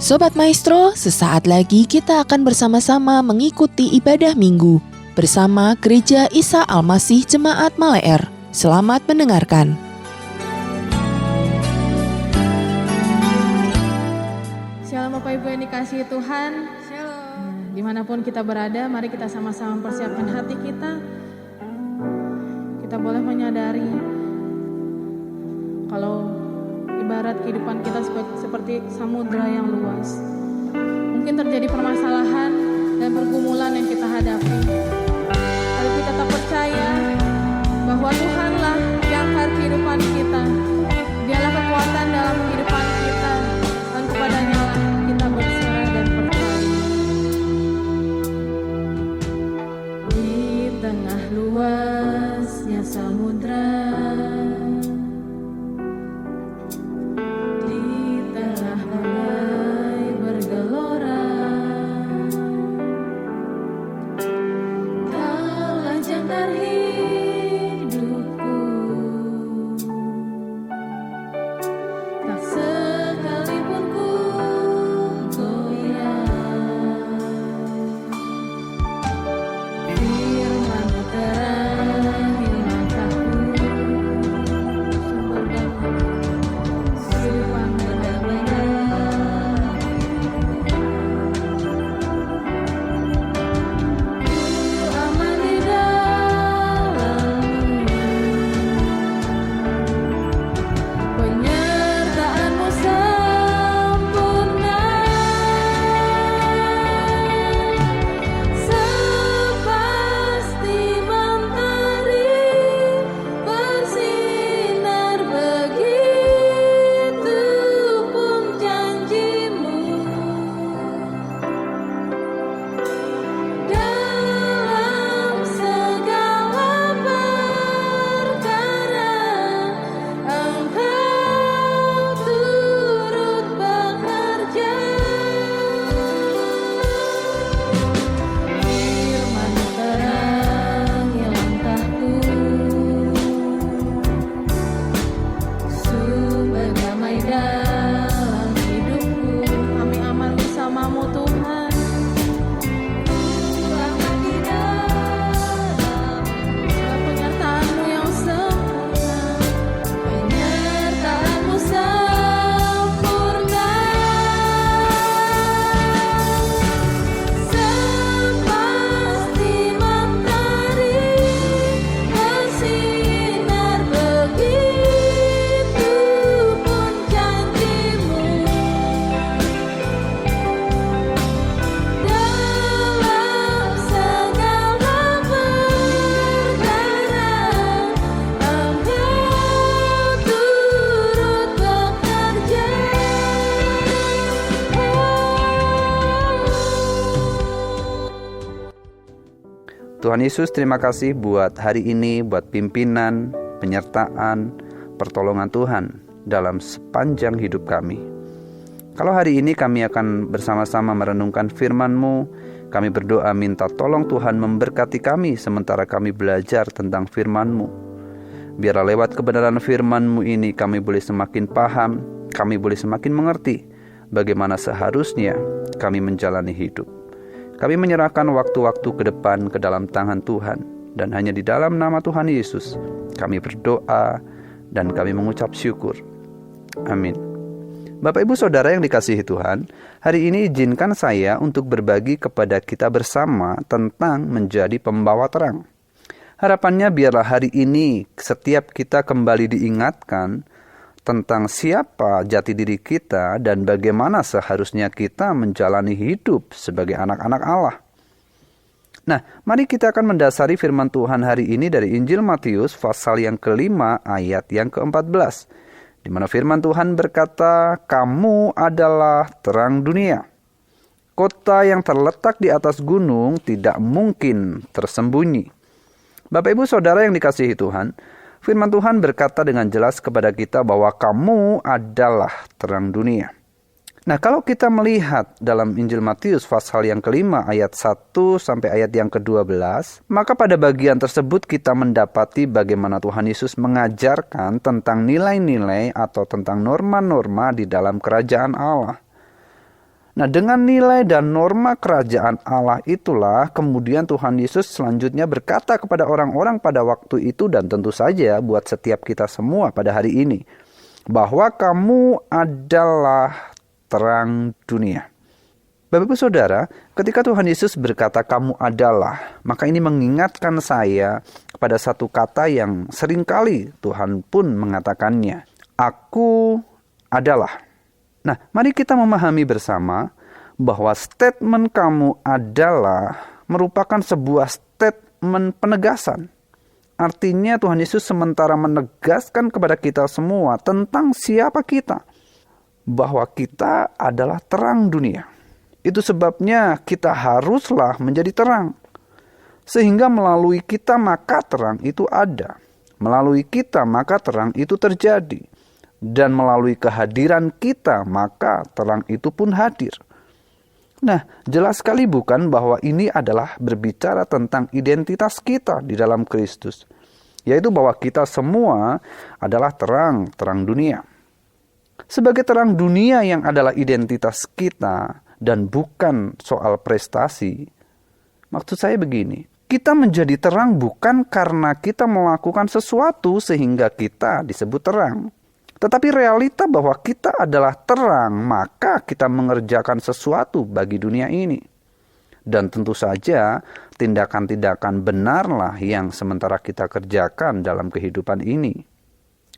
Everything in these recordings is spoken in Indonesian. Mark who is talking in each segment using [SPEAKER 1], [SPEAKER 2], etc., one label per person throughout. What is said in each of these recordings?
[SPEAKER 1] Sobat Maestro, sesaat lagi kita akan bersama-sama mengikuti ibadah minggu bersama Gereja Isa Al-Masih Jemaat Maleer. Selamat mendengarkan.
[SPEAKER 2] Shalom Bapak Ibu yang dikasihi Tuhan. Shalom. Dimanapun kita berada, mari kita sama-sama mempersiapkan hati kita. Kita boleh menyadari kalau ibarat kehidupan kita seperti samudra yang luas. Mungkin terjadi permasalahan dan pergumulan yang kita hadapi. Tapi kita tetap percaya bahwa Tuhanlah jangkar kehidupan kita. Dialah kekuatan dalam kehidupan kita, dan kepadanya lah kita berserah dan percaya. Di tengah luasnya samudra,
[SPEAKER 3] Tuhan Yesus, terima kasih buat hari ini, buat pimpinan, penyertaan, pertolongan Tuhan dalam sepanjang hidup kami. Kalau hari ini kami akan bersama-sama merenungkan firman-Mu, kami berdoa minta tolong Tuhan memberkati kami sementara kami belajar tentang firman-Mu. Biarlah lewat kebenaran firman-Mu ini kami boleh semakin paham, kami boleh semakin mengerti bagaimana seharusnya kami menjalani hidup. Kami menyerahkan waktu-waktu ke depan ke dalam tangan Tuhan, dan hanya di dalam nama Tuhan Yesus kami berdoa dan kami mengucap syukur. Amin. Bapak Ibu Saudara yang dikasihi Tuhan, hari ini izinkan saya untuk berbagi kepada kita bersama tentang menjadi pembawa terang. Harapannya biarlah hari ini setiap kita kembali diingatkan tentang siapa jati diri kita dan bagaimana seharusnya kita menjalani hidup sebagai anak-anak Allah. Nah, mari kita akan mendasari firman Tuhan hari ini dari Injil Matius pasal yang ke-5 ayat yang ke-14, di mana firman Tuhan berkata, "Kamu adalah terang dunia. Kota yang terletak di atas gunung tidak mungkin tersembunyi." Bapak Ibu Saudara yang dikasihi Tuhan, firman Tuhan berkata dengan jelas kepada kita bahwa kamu adalah terang dunia. Nah, kalau kita melihat dalam Injil Matius pasal yang ke-5 ayat 1 sampai ayat yang ke-12, maka pada bagian tersebut kita mendapati bagaimana Tuhan Yesus mengajarkan tentang nilai-nilai atau tentang norma-norma di dalam kerajaan Allah. Nah, dengan nilai dan norma kerajaan Allah itulah kemudian Tuhan Yesus selanjutnya berkata kepada orang-orang pada waktu itu, dan tentu saja buat setiap kita semua pada hari ini, bahwa kamu adalah terang dunia. Bapak Ibu Saudara, ketika Tuhan Yesus berkata kamu adalah, maka ini mengingatkan saya kepada satu kata yang seringkali Tuhan pun mengatakannya. Aku adalah. Nah, mari kita memahami bersama bahwa statement kamu adalah merupakan sebuah statement penegasan. Artinya Tuhan Yesus sementara menegaskan kepada kita semua tentang siapa kita. Bahwa kita adalah terang dunia. Itu sebabnya kita haruslah menjadi terang. Sehingga melalui kita maka terang itu ada. Melalui kita maka terang itu terjadi. Dan melalui kehadiran kita, maka terang itu pun hadir. Nah, jelas sekali bukan bahwa ini adalah berbicara tentang identitas kita di dalam Kristus. Yaitu bahwa kita semua adalah terang dunia. Sebagai terang dunia yang adalah identitas kita dan bukan soal prestasi. Maksud saya begini, kita menjadi terang bukan karena kita melakukan sesuatu sehingga kita disebut terang. Tetapi realita bahwa kita adalah terang, maka kita mengerjakan sesuatu bagi dunia ini. Dan tentu saja tindakan-tindakan benarlah yang sementara kita kerjakan dalam kehidupan ini.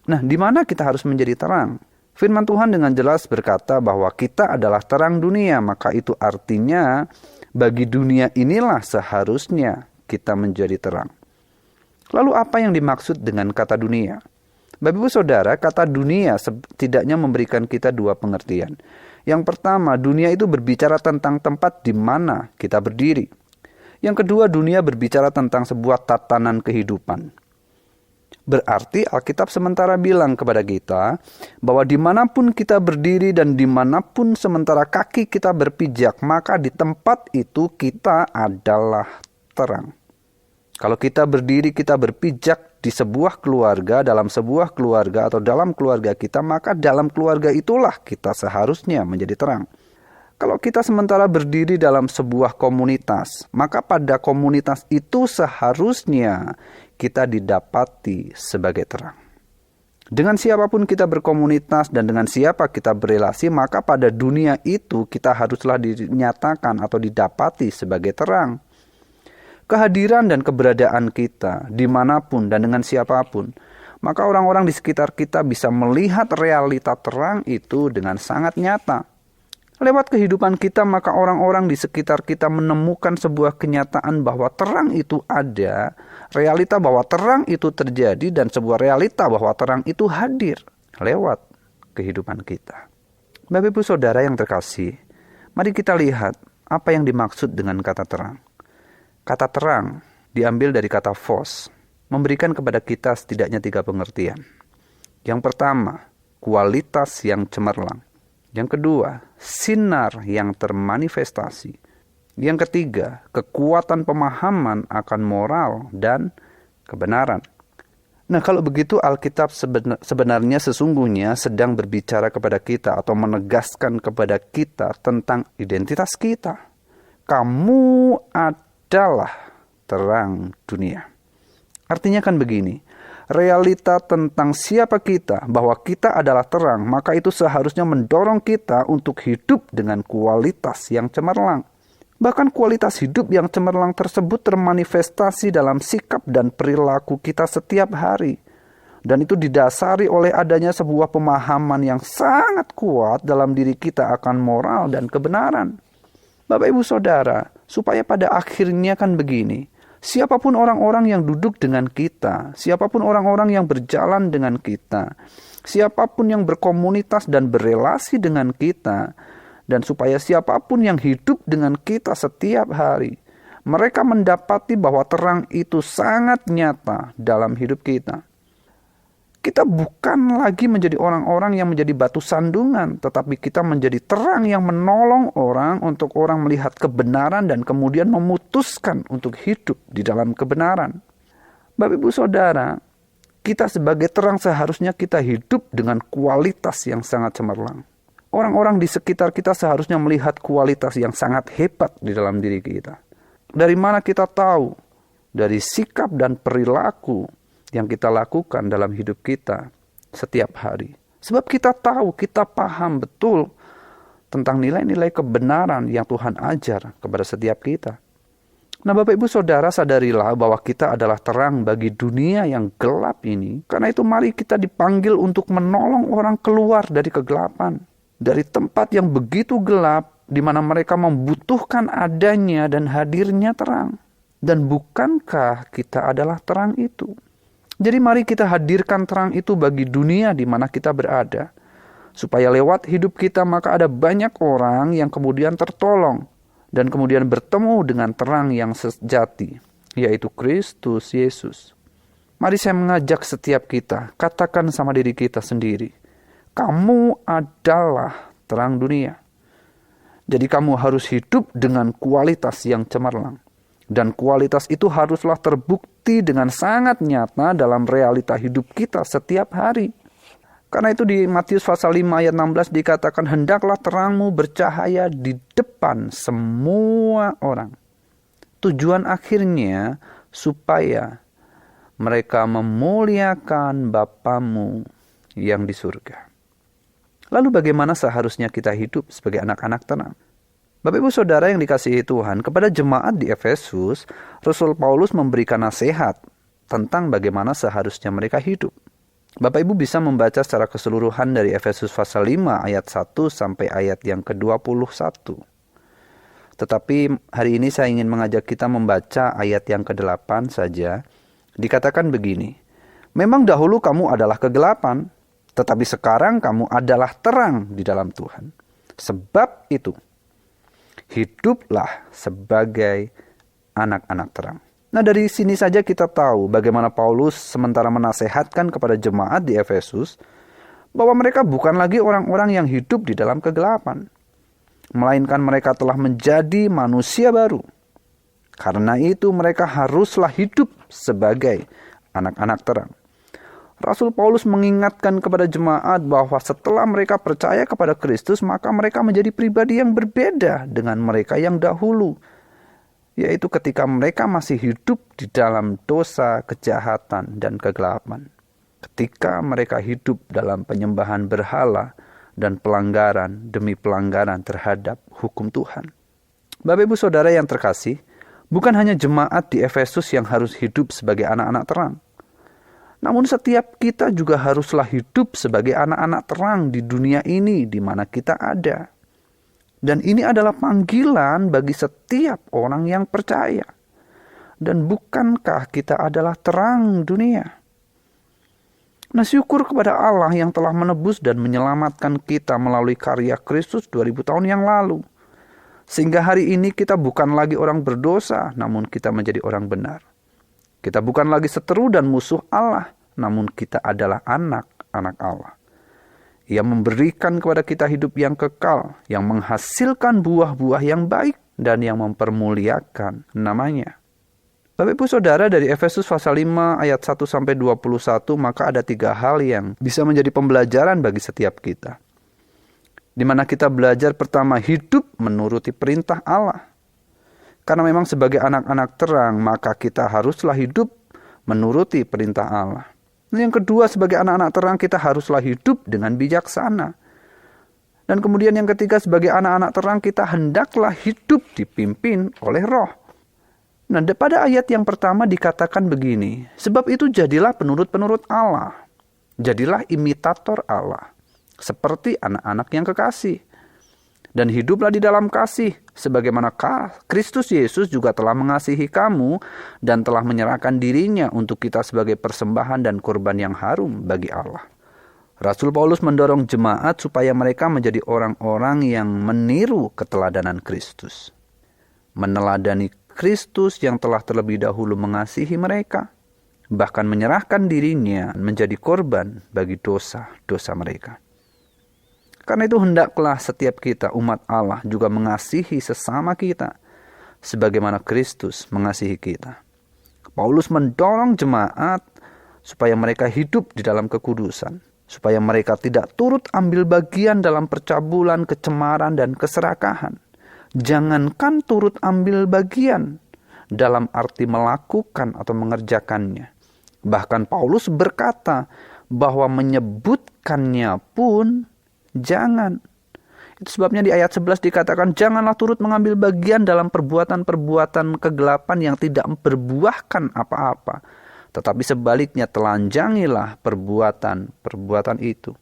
[SPEAKER 3] Nah, di mana kita harus menjadi terang? Firman Tuhan dengan jelas berkata bahwa kita adalah terang dunia, maka itu artinya bagi dunia inilah seharusnya kita menjadi terang. Lalu apa yang dimaksud dengan kata dunia? Bapak Ibu Saudara, kata dunia setidaknya memberikan kita dua pengertian. Yang pertama, dunia itu berbicara tentang tempat di mana kita berdiri. Yang kedua, dunia berbicara tentang sebuah tatanan kehidupan. Berarti Alkitab sementara bilang kepada kita bahwa dimanapun kita berdiri dan dimanapun sementara kaki kita berpijak, maka di tempat itu kita adalah terang. Kalau kita berdiri, kita berpijak di sebuah keluarga, dalam sebuah keluarga atau dalam keluarga kita, maka dalam keluarga itulah kita seharusnya menjadi terang. Kalau kita sementara berdiri dalam sebuah komunitas, maka pada komunitas itu seharusnya kita didapati sebagai terang. Dengan siapapun kita berkomunitas dan dengan siapa kita berelasi, maka pada dunia itu kita haruslah dinyatakan atau didapati sebagai terang. Kehadiran dan keberadaan kita dimanapun dan dengan siapapun, maka orang-orang di sekitar kita bisa melihat realita terang itu dengan sangat nyata. Lewat kehidupan kita, maka orang-orang di sekitar kita menemukan sebuah kenyataan bahwa terang itu ada, realita bahwa terang itu terjadi, dan sebuah realita bahwa terang itu hadir lewat kehidupan kita. Bapak Ibu Saudara yang terkasih, mari kita lihat apa yang dimaksud dengan kata terang. Kata terang diambil dari kata phos, memberikan kepada kita setidaknya 3 pengertian. Yang pertama, kualitas yang cemerlang. Yang kedua, sinar yang termanifestasi. Yang ketiga, kekuatan pemahaman akan moral dan kebenaran. Nah, kalau begitu Alkitab sebenarnya sesungguhnya sedang berbicara kepada kita atau menegaskan kepada kita tentang identitas kita. Kamu adalah terang dunia. Artinya kan begini, realita tentang siapa kita, bahwa kita adalah terang, maka itu seharusnya mendorong kita untuk hidup dengan kualitas yang cemerlang. Bahkan kualitas hidup yang cemerlang tersebut termanifestasi dalam sikap dan perilaku kita setiap hari. Dan itu didasari oleh adanya sebuah pemahaman yang sangat kuat dalam diri kita akan moral dan kebenaran. Bapak Ibu Saudara, supaya pada akhirnya kan begini, siapapun orang-orang yang duduk dengan kita, siapapun orang-orang yang berjalan dengan kita, siapapun yang berkomunitas dan berelasi dengan kita, dan supaya siapapun yang hidup dengan kita setiap hari, mereka mendapati bahwa terang itu sangat nyata dalam hidup kita. Kita bukan lagi menjadi orang-orang yang menjadi batu sandungan, tetapi kita menjadi terang yang menolong orang untuk orang melihat kebenaran dan kemudian memutuskan untuk hidup di dalam kebenaran. Bapak Ibu Saudara, kita sebagai terang seharusnya kita hidup dengan kualitas yang sangat cemerlang. Orang-orang di sekitar kita seharusnya melihat kualitas yang sangat hebat di dalam diri kita. Dari mana kita tahu? Dari sikap dan perilaku yang kita lakukan dalam hidup kita setiap hari. Sebab kita tahu, kita paham betul tentang nilai-nilai kebenaran yang Tuhan ajar kepada setiap kita. Nah, Bapak Ibu Saudara, sadarilah bahwa kita adalah terang bagi dunia yang gelap ini. Karena itu mari kita dipanggil untuk menolong orang keluar dari kegelapan. Dari tempat yang begitu gelap, di mana mereka membutuhkan adanya dan hadirnya terang. Dan bukankah kita adalah terang itu? Jadi mari kita hadirkan terang itu bagi dunia di mana kita berada. Supaya lewat hidup kita maka ada banyak orang yang kemudian tertolong. Dan kemudian bertemu dengan terang yang sejati, yaitu Kristus Yesus. Mari saya mengajak setiap kita, katakan sama diri kita sendiri, kamu adalah terang dunia. Jadi kamu harus hidup dengan kualitas yang cemerlang. Dan kualitas itu haruslah terbukti dengan sangat nyata dalam realita hidup kita setiap hari. Karena itu di Matius pasal 5 ayat 16 dikatakan, hendaklah terangmu bercahaya di depan semua orang. Tujuan akhirnya supaya mereka memuliakan Bapamu yang di surga. Lalu bagaimana seharusnya kita hidup sebagai anak-anak terang? Bapak Ibu Saudara yang dikasihi Tuhan, kepada jemaat di Efesus, Rasul Paulus memberikan nasihat tentang bagaimana seharusnya mereka hidup. Bapak Ibu bisa membaca secara keseluruhan dari Efesus pasal 5 ayat 1 sampai ayat yang ke-21. Tetapi hari ini saya ingin mengajak kita membaca ayat yang ke-8 saja. Dikatakan begini, memang dahulu kamu adalah kegelapan, tetapi sekarang kamu adalah terang di dalam Tuhan. Sebab itu, hiduplah sebagai anak-anak terang. Nah, dari sini saja kita tahu bagaimana Paulus sementara menasehatkan kepada jemaat di Efesus bahwa mereka bukan lagi orang-orang yang hidup di dalam kegelapan, melainkan mereka telah menjadi manusia baru. Karena itu mereka haruslah hidup sebagai anak-anak terang. Rasul Paulus mengingatkan kepada jemaat bahwa setelah mereka percaya kepada Kristus, maka mereka menjadi pribadi yang berbeda dengan mereka yang dahulu. Yaitu ketika mereka masih hidup di dalam dosa, kejahatan, dan kegelapan. Ketika mereka hidup dalam penyembahan berhala dan pelanggaran demi pelanggaran terhadap hukum Tuhan. Bapak Ibu Saudara yang terkasih, bukan hanya jemaat di Efesus yang harus hidup sebagai anak-anak terang. Namun setiap kita juga haruslah hidup sebagai anak-anak terang di dunia ini di mana kita ada. Dan ini adalah panggilan bagi setiap orang yang percaya. Dan bukankah kita adalah terang dunia? Nah, syukur kepada Allah yang telah menebus dan menyelamatkan kita melalui karya Kristus 2000 tahun yang lalu. Sehingga hari ini kita bukan lagi orang berdosa, namun kita menjadi orang benar. Kita bukan lagi seteru dan musuh Allah, namun kita adalah anak-anak Allah. Ia memberikan kepada kita hidup yang kekal, yang menghasilkan buah-buah yang baik, dan yang mempermuliakan namanya. Bapak Ibu Saudara, dari Efesus pasal 5 ayat 1-21, maka ada 3 hal yang bisa menjadi pembelajaran bagi setiap kita. Di mana kita belajar pertama, hidup menuruti perintah Allah. Karena memang sebagai anak-anak terang, maka kita haruslah hidup menuruti perintah Allah. Yang kedua, sebagai anak-anak terang, kita haruslah hidup dengan bijaksana. Dan kemudian yang ketiga, sebagai anak-anak terang, kita hendaklah hidup dipimpin oleh Roh. Nah, pada ayat yang pertama dikatakan begini, sebab itu jadilah penurut-penurut Allah. Jadilah imitator Allah, seperti anak-anak yang kekasih. Dan hiduplah di dalam kasih, sebagaimana Kristus Yesus juga telah mengasihi kamu dan telah menyerahkan dirinya untuk kita sebagai persembahan dan kurban yang harum bagi Allah. Rasul Paulus mendorong jemaat supaya mereka menjadi orang-orang yang meniru keteladanan Kristus. Meneladani Kristus yang telah terlebih dahulu mengasihi mereka, bahkan menyerahkan dirinya menjadi korban bagi dosa-dosa mereka. Karena itu hendaklah setiap kita umat Allah juga mengasihi sesama kita sebagaimana Kristus mengasihi kita. Paulus mendorong jemaat supaya mereka hidup di dalam kekudusan, supaya mereka tidak turut ambil bagian dalam percabulan, kecemaran, dan keserakahan. Jangankan turut ambil bagian dalam arti melakukan atau mengerjakannya. Bahkan Paulus berkata bahwa menyebutkannya pun jangan. Itu sebabnya di ayat 11 dikatakan, janganlah turut mengambil bagian dalam perbuatan-perbuatan kegelapan yang tidak berbuahkan apa-apa. Tetapi sebaliknya telanjangilah perbuatan-perbuatan itu.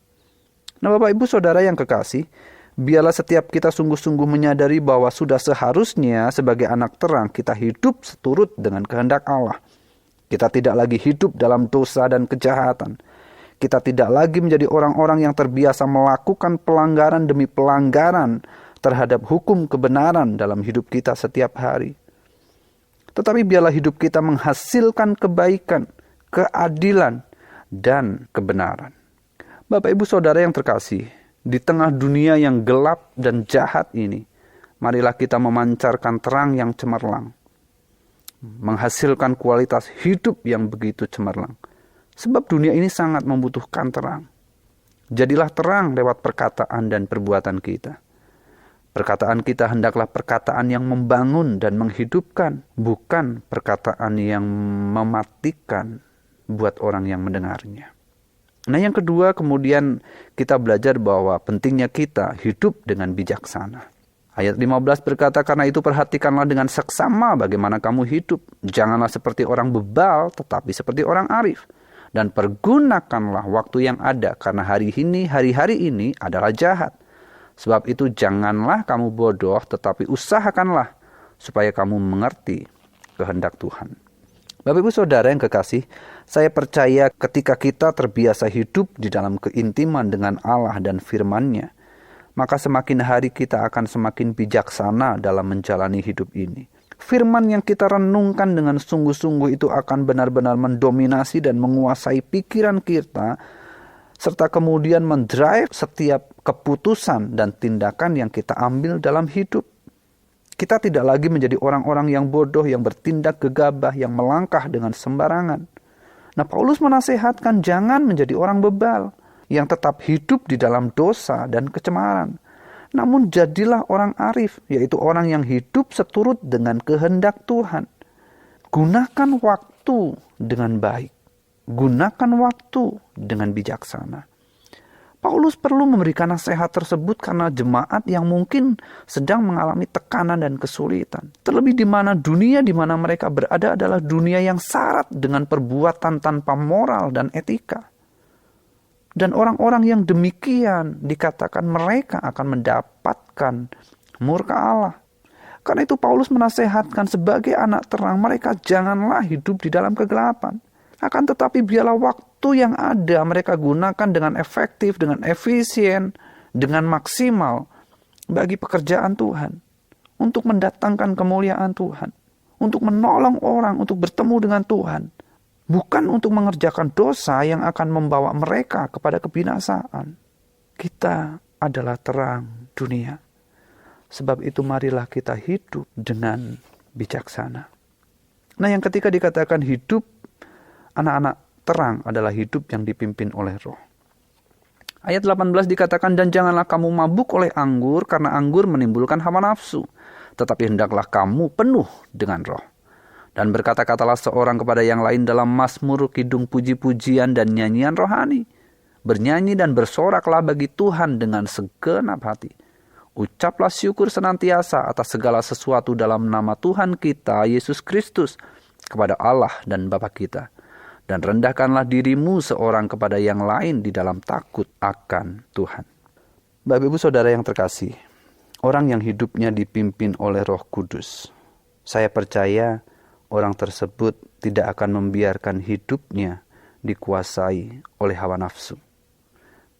[SPEAKER 3] Nah, Bapak Ibu Saudara yang kekasih, biarlah setiap kita sungguh-sungguh menyadari bahwa sudah seharusnya sebagai anak terang kita hidup seturut dengan kehendak Allah. Kita tidak lagi hidup dalam dosa dan kejahatan. Kita tidak lagi menjadi orang-orang yang terbiasa melakukan pelanggaran demi pelanggaran terhadap hukum kebenaran dalam hidup kita setiap hari. Tetapi biarlah hidup kita menghasilkan kebaikan, keadilan, dan kebenaran. Bapak Ibu Saudara yang terkasih, di tengah dunia yang gelap dan jahat ini, marilah kita memancarkan terang yang cemerlang, menghasilkan kualitas hidup yang begitu cemerlang. Sebab dunia ini sangat membutuhkan terang. Jadilah terang lewat perkataan dan perbuatan kita. Perkataan kita hendaklah perkataan yang membangun dan menghidupkan, bukan perkataan yang mematikan buat orang yang mendengarnya. Nah, yang kedua, kemudian kita belajar bahwa pentingnya kita hidup dengan bijaksana. Ayat 15 berkata, karena itu perhatikanlah dengan seksama bagaimana kamu hidup. Janganlah seperti orang bebal, tetapi seperti orang arif. Dan pergunakanlah waktu yang ada, karena hari-hari ini adalah jahat. Sebab itu janganlah kamu bodoh, tetapi usahakanlah supaya kamu mengerti kehendak Tuhan. Bapak Ibu Saudara yang kekasih, saya percaya ketika kita terbiasa hidup di dalam keintiman dengan Allah dan firman-Nya, maka semakin hari kita akan semakin bijaksana dalam menjalani hidup ini. Firman yang kita renungkan dengan sungguh-sungguh itu akan benar-benar mendominasi dan menguasai pikiran kita, serta kemudian mendrive setiap keputusan dan tindakan yang kita ambil dalam hidup. Kita tidak lagi menjadi orang-orang yang bodoh, yang bertindak gegabah, yang melangkah dengan sembarangan. Nah, Paulus menasehatkan jangan menjadi orang bebal, yang tetap hidup di dalam dosa dan kecemaran. Namun jadilah orang arif, yaitu orang yang hidup seturut dengan kehendak Tuhan. Gunakan waktu dengan baik. Gunakan waktu dengan bijaksana. Paulus perlu memberikan nasihat tersebut karena jemaat yang mungkin sedang mengalami tekanan dan kesulitan. Terlebih di mana dunia di mana mereka berada adalah dunia yang syarat dengan perbuatan tanpa moral dan etika. Dan orang-orang yang demikian dikatakan mereka akan mendapatkan murka Allah. Karena itu Paulus menasehatkan sebagai anak terang mereka janganlah hidup di dalam kegelapan. Akan tetapi biarlah waktu yang ada mereka gunakan dengan efektif, dengan efisien, dengan maksimal bagi pekerjaan Tuhan. Untuk mendatangkan kemuliaan Tuhan. Untuk menolong orang, untuk bertemu dengan Tuhan. Bukan untuk mengerjakan dosa yang akan membawa mereka kepada kebinasaan. Kita adalah terang dunia. Sebab itu marilah kita hidup dengan bijaksana. Nah, yang ketika dikatakan hidup, anak-anak terang adalah hidup yang dipimpin oleh Roh. Ayat 18 dikatakan, dan janganlah kamu mabuk oleh anggur, karena anggur menimbulkan hawa nafsu. Tetapi hendaklah kamu penuh dengan Roh. Dan berkata-katalah seorang kepada yang lain dalam mazmur, kidung puji-pujian dan nyanyian rohani. Bernyanyi dan bersoraklah bagi Tuhan dengan segenap hati. Ucaplah syukur senantiasa atas segala sesuatu dalam nama Tuhan kita, Yesus Kristus, kepada Allah dan Bapa kita. Dan rendahkanlah dirimu seorang kepada yang lain di dalam takut akan Tuhan. Bapak Ibu Saudara yang terkasih, orang yang hidupnya dipimpin oleh Roh Kudus, saya percaya orang tersebut tidak akan membiarkan hidupnya dikuasai oleh hawa nafsu.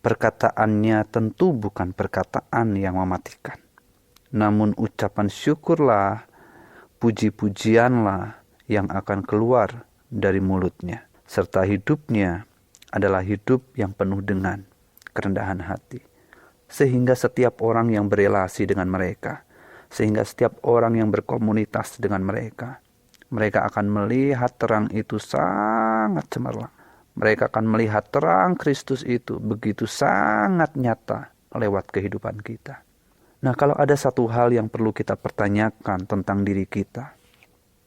[SPEAKER 3] Perkataannya tentu bukan perkataan yang mematikan. Namun ucapan syukurlah, puji-pujianlah yang akan keluar dari mulutnya. Serta hidupnya adalah hidup yang penuh dengan kerendahan hati. Sehingga setiap orang yang berelasi dengan mereka, sehingga setiap orang yang berkomunitas dengan mereka, mereka akan melihat terang itu sangat cemerlang. mereka akan melihat terang Kristus itu begitu sangat nyata lewat kehidupan kita. Nah, kalau ada satu hal yang perlu kita pertanyakan tentang diri kita,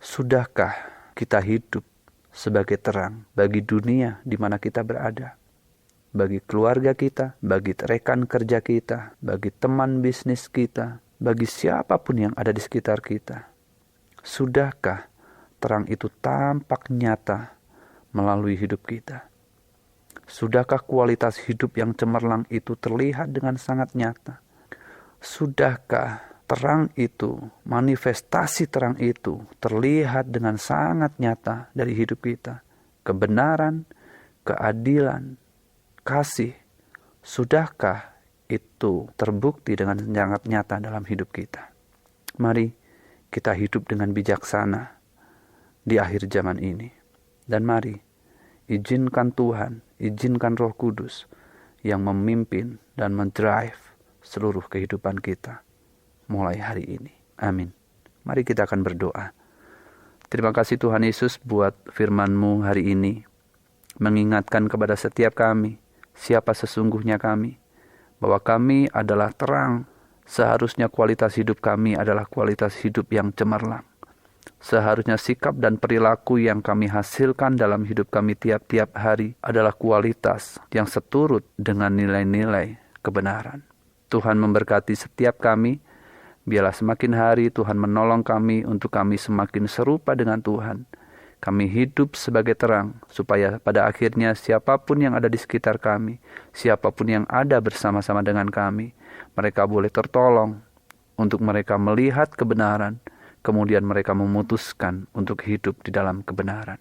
[SPEAKER 3] sudahkah kita hidup sebagai terang bagi dunia di mana kita berada? Bagi keluarga kita, bagi rekan kerja kita, bagi teman bisnis kita, bagi siapapun yang ada di sekitar kita. Sudahkah terang itu tampak nyata melalui hidup kita? Sudahkah kualitas hidup yang cemerlang itu terlihat dengan sangat nyata? Sudahkah terang itu, manifestasi terang itu terlihat dengan sangat nyata dari hidup kita? Kebenaran, keadilan, kasih, sudahkah itu terbukti dengan sangat nyata dalam hidup kita? Mari kita hidup dengan bijaksana di akhir zaman ini. Dan mari izinkan Tuhan, izinkan Roh Kudus yang memimpin dan mendrive seluruh kehidupan kita mulai hari ini. Amin. Mari kita akan berdoa. Terima kasih Tuhan Yesus buat firman-Mu hari ini, mengingatkan kepada setiap kami siapa sesungguhnya kami, bahwa kami adalah terang. Seharusnya kualitas hidup kami adalah kualitas hidup yang cemerlang. Seharusnya sikap dan perilaku yang kami hasilkan dalam hidup kami tiap-tiap hari adalah kualitas yang seturut dengan nilai-nilai kebenaran. Tuhan memberkati setiap kami. Biarlah semakin hari Tuhan menolong kami untuk kami semakin serupa dengan Tuhan. Kami hidup sebagai terang, supaya pada akhirnya siapapun yang ada di sekitar kami, siapapun yang ada bersama-sama dengan kami, mereka boleh tertolong untuk mereka melihat kebenaran, kemudian mereka memutuskan untuk hidup di dalam kebenaran.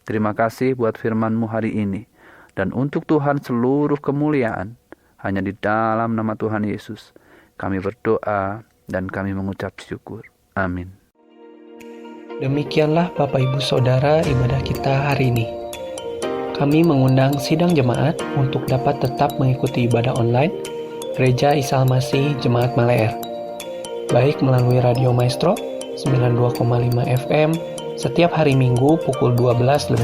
[SPEAKER 3] Terima kasih buat firman-Mu hari ini. Dan untuk Tuhan seluruh kemuliaan, hanya di dalam nama Tuhan Yesus, kami berdoa dan kami mengucap syukur. Amin.
[SPEAKER 4] Demikianlah Bapak Ibu Saudara ibadah kita hari ini. Kami mengundang sidang jemaat untuk dapat tetap mengikuti ibadah online Gereja Isa Al-Masih Jemaat Maleer, baik melalui Radio Maestro 92,5 FM setiap hari Minggu pukul 12:15,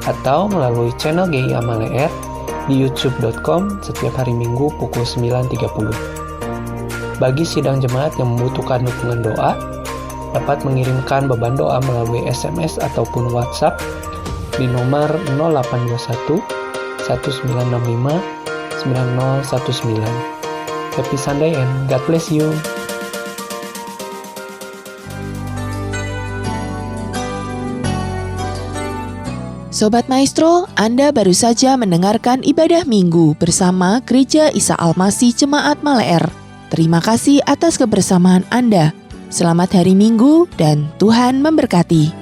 [SPEAKER 4] atau melalui channel GIA Maleer di youtube.com setiap hari Minggu pukul 9.30. Bagi sidang jemaat yang membutuhkan dukungan doa, dapat mengirimkan beban doa melalui SMS ataupun WhatsApp di nomor 0821 1965 9019. Happy Sunday and God bless you.
[SPEAKER 1] Sobat Maestro, Anda baru saja mendengarkan ibadah minggu bersama Gereja Isa Al-Masih Jemaat Maleer. Terima kasih atas kebersamaan Anda. Selamat hari Minggu dan Tuhan memberkati.